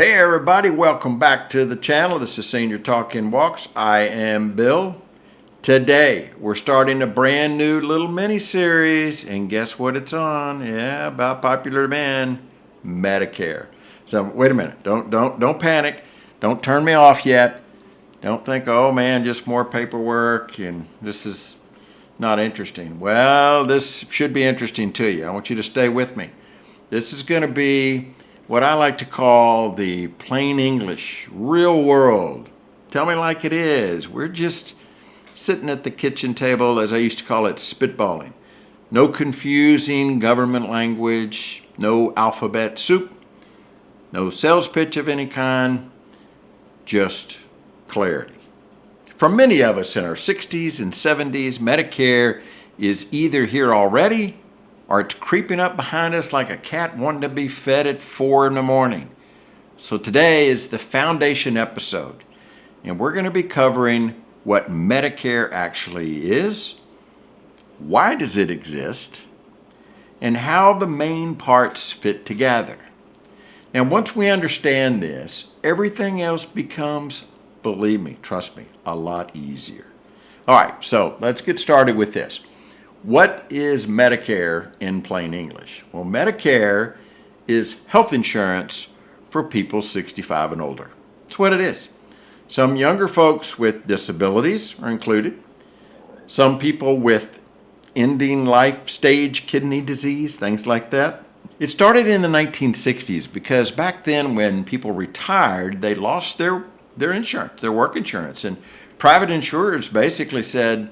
Hey everybody, welcome back to the channel. This is Senior Talking Walks. I am Bill. Today we're starting a brand new little mini series, and guess what it's on? Yeah, about popular demand, Medicare. So wait a minute, don't panic. Don't turn me off yet. Don't think, oh man, just more paperwork and this is not interesting. Well, this should be interesting to you. I want you to stay with me. This is going to be what I like to call the plain English, real world. Tell me like it is. We're just sitting at the kitchen table, as I used to call it, spitballing. No confusing government language, no alphabet soup, no sales pitch of any kind, just clarity. For many of us in our 60s and 70s, Medicare is either here already or it's creeping up behind us like a cat wanting to be fed at 4 in the morning. So today is the foundation episode, and we're going to be covering what Medicare actually is, why does it exist, and how the main parts fit together. Now, once we understand this, everything else becomes, believe me, trust me, a lot easier. All right, so let's get started with this. What is Medicare in plain English? Well, Medicare is health insurance for people 65 and older. That's what it is. Some younger folks with disabilities are included. Some people with ending life stage kidney disease, things like that. It started in the 1960s because back then when people retired, they lost their insurance, their work insurance. And private insurers basically said,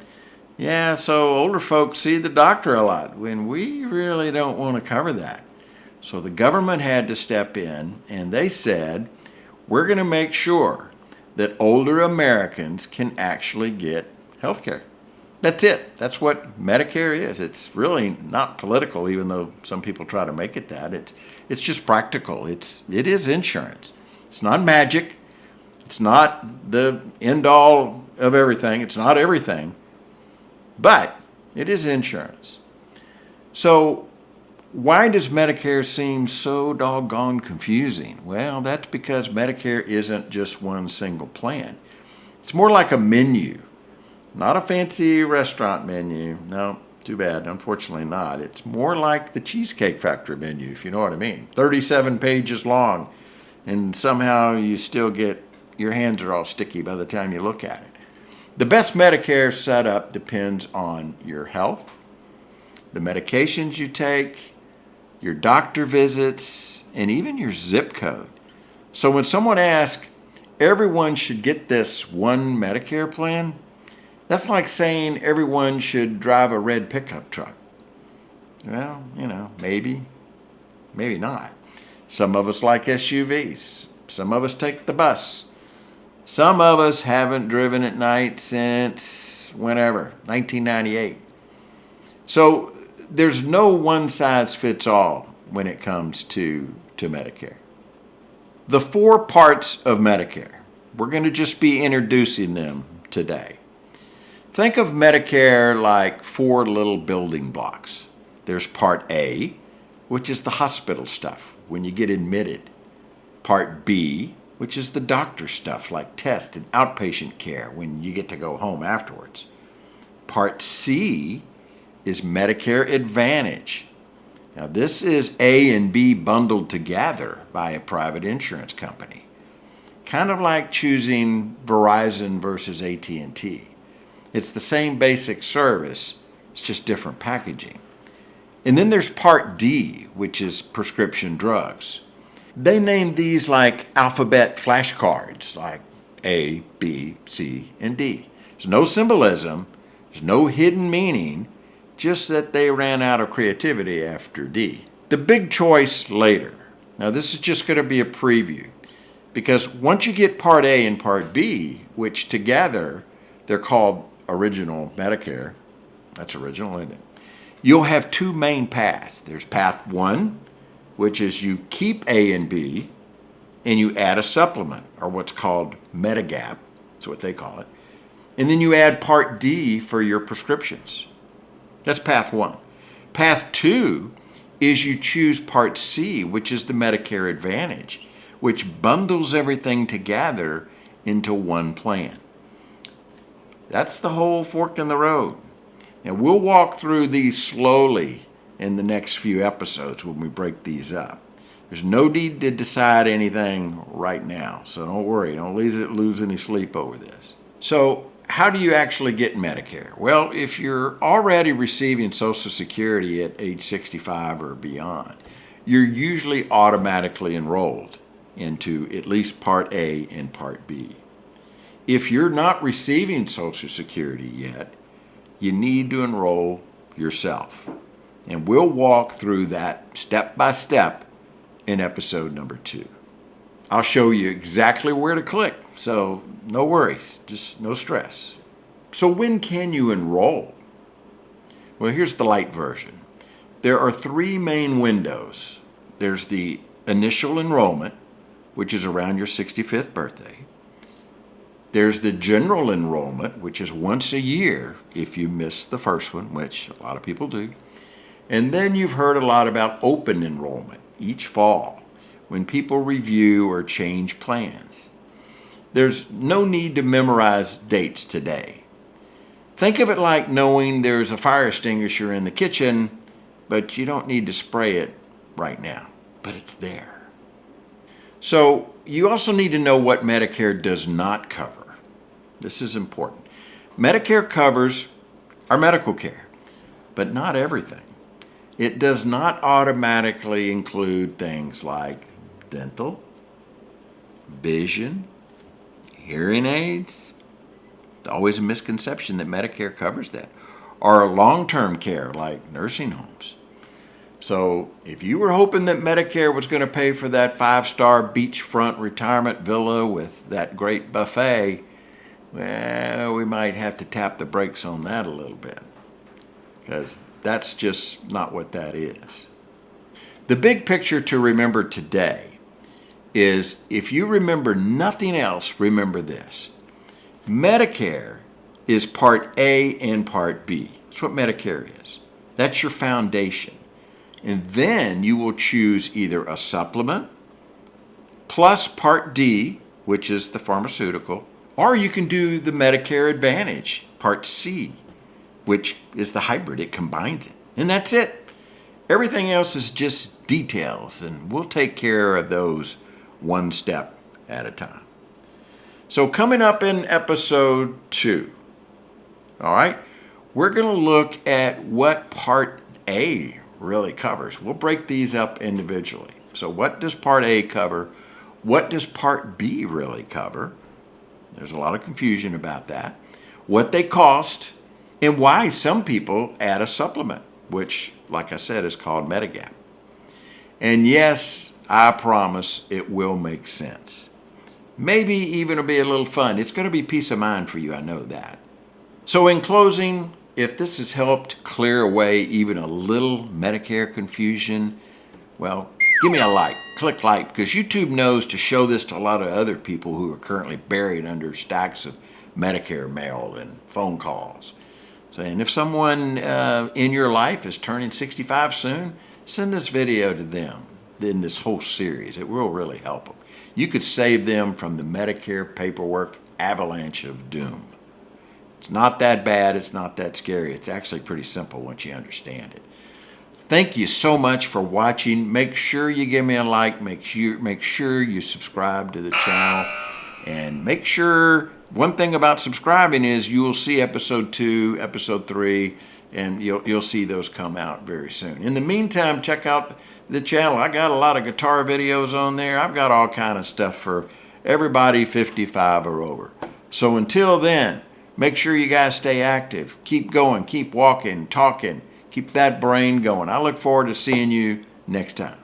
yeah, so older folks see the doctor a lot when we really don't want to cover that. So the government had to step in and they said, we're going to make sure that older Americans can actually get health care. That's it. That's what Medicare is. It's really not political, even though some people try to make it that. It's just practical. It is insurance. It's not magic. It's not the end all of everything. It's not everything. But it is insurance. So why does Medicare seem so doggone confusing? Well, that's because Medicare isn't just one single plan. It's more like a menu, not a fancy restaurant menu. No, too bad, unfortunately not. It's more like the Cheesecake Factory menu, if you know what I mean. 37 pages long, and somehow you still get, your hands are all sticky by the time you look at it. The best Medicare setup depends on your health, the medications you take, your doctor visits, and even your zip code. So when someone asks, everyone should get this one Medicare plan, that's like saying everyone should drive a red pickup truck. Well, maybe not. Some of us like SUVs. Some of us take the bus. Some of us haven't driven at night since whenever, 1998. So there's no one size fits all when it comes to Medicare. The 4 parts of Medicare, we're going to just be introducing them today. Think of Medicare like 4 little building blocks. There's Part A, which is the hospital stuff, when you get admitted. Part B, which is the doctor stuff like tests and outpatient care when you get to go home afterwards. Part C is Medicare Advantage. Now this is A and B bundled together by a private insurance company. Kind of like choosing Verizon versus AT&T. It's the same basic service, it's just different packaging. And then there's Part D, which is prescription drugs. They named these like alphabet flashcards, like A, B, C, and D. There's no symbolism, there's no hidden meaning, just that they ran out of creativity after D. The big choice later. Now this is just going to be a preview, because once you get Part A and Part B, which together they're called Original Medicare, that's original, isn't it? You'll have 2 main paths. There's Path 1, which is you keep A and B, and you add a supplement, or what's called Medigap, that's what they call it. And then you add Part D for your prescriptions. That's Path 1. Path 2 is you choose Part C, which is the Medicare Advantage, which bundles everything together into one plan. That's the whole fork in the road. And we'll walk through these slowly in the next few episodes when we break these up. There's no need to decide anything right now, so don't worry. Don't lose any sleep over this. So how do you actually get Medicare? Well, if you're already receiving Social Security at age 65 or beyond, you're usually automatically enrolled into at least Part A and Part B. If you're not receiving Social Security yet, you need to enroll yourself. And we'll walk through that step by step in episode number 2. I'll show you exactly where to click, so no worries, just no stress. So when can you enroll? Well, here's the light version. There are 3 main windows. There's the initial enrollment, which is around your 65th birthday. There's the general enrollment, which is once a year if you miss the first one, which a lot of people do. And then you've heard a lot about open enrollment each fall when people review or change plans. There's no need to memorize dates today. Think of it like knowing there's a fire extinguisher in the kitchen, but you don't need to spray it right now, but it's there. So you also need to know what Medicare does not cover. This is important. Medicare covers our medical care, but not everything. It does not automatically include things like dental, vision, hearing aids. There's always a misconception that Medicare covers that. Or long-term care like nursing homes. So if you were hoping that Medicare was going to pay for that 5-star beachfront retirement villa with that great buffet, well, we might have to tap the brakes on that a little bit, because that's just not what that is. The big picture to remember today is, if you remember nothing else, remember this. Medicare is Part A and Part B. That's what Medicare is. That's your foundation. And then you will choose either a supplement plus Part D, which is the pharmaceutical, or you can do the Medicare Advantage, Part C, which is the hybrid. It combines it. And that's it. Everything else is just details, and we'll take care of those one step at a time. So coming up in episode 2, all right, we're going to look at what Part A really covers. We'll break these up individually. So what does Part A cover? What does Part B really cover? There's a lot of confusion about that. What they cost, and why some people add a supplement, which, like I said, is called Medigap. And yes, I promise it will make sense. Maybe even it'll be a little fun. It's going to be peace of mind for you, I know that. So in closing, if this has helped clear away even a little Medicare confusion, well, give me a like. Click like, because YouTube knows to show this to a lot of other people who are currently buried under stacks of Medicare mail and phone calls. So, and if someone in your life is turning 65 soon, send this video to them in this whole series. It will really help them. You could save them from the Medicare paperwork avalanche of doom. It's not that bad. It's not that scary. It's actually pretty simple once you understand it. Thank you so much for watching. Make sure you give me a like. Make sure you subscribe to the channel. And make sure, one thing about subscribing is you will see episode 2, episode 3, and you'll see those come out very soon. In the meantime, check out the channel. I got a lot of guitar videos on there. I've got all kind of stuff for everybody 55 or over. So until then, make sure you guys stay active. Keep going, keep walking, talking. Keep that brain going. I look forward to seeing you next time.